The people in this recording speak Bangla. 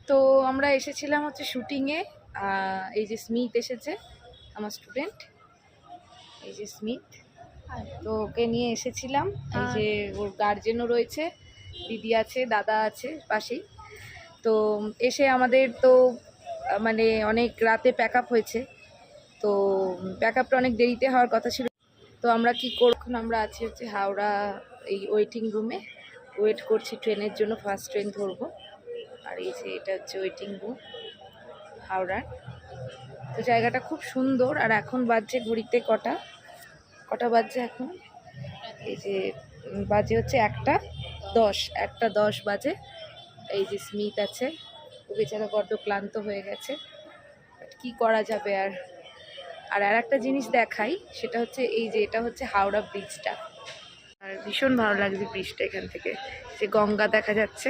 তো আমরা এসেছিলাম হচ্ছে শুটিংয়ে। এই যে স্মিথ এসেছে, আমার স্টুডেন্ট, এই যে স্মিথ। তো ওকে নিয়ে এসেছিলাম। এই যে ওর গার্জেনও রয়েছে, দিদি আছে, দাদা আছে পাশেই। তো এসে আমাদের তো মানে অনেক রাতে প্যাক আপ হয়েছে। তো প্যাক আপটা অনেক দেরিতে হওয়ার কথা ছিল। তো আমরা কি করুন, আমরা আছি হচ্ছে হাওড়া এই ওয়েটিং রুমে, ওয়েট করছি ট্রেনের জন্য, ফার্স্ট ট্রেন ধরবো। আর এই যে এটা হচ্ছে ওয়েটিং রুম হাওড়ার। তো জায়গাটা খুব সুন্দর। আর এখন বাজছে ঘড়িতে কটা বাজছে এখন, এই যে বাজে হচ্ছে 1:10 বাজে। এই যে স্মিথ আছে, ও বেচারা বড্ড ক্লান্ত হয়ে গেছে, কি করা যাবে। আর একটা জিনিস দেখাই, সেটা হচ্ছে এই যে এটা হচ্ছে হাওড়া ব্রিজটা। আর ভীষণ ভালো লাগছে ব্রিজটা, এখান থেকে যে গঙ্গা দেখা যাচ্ছে।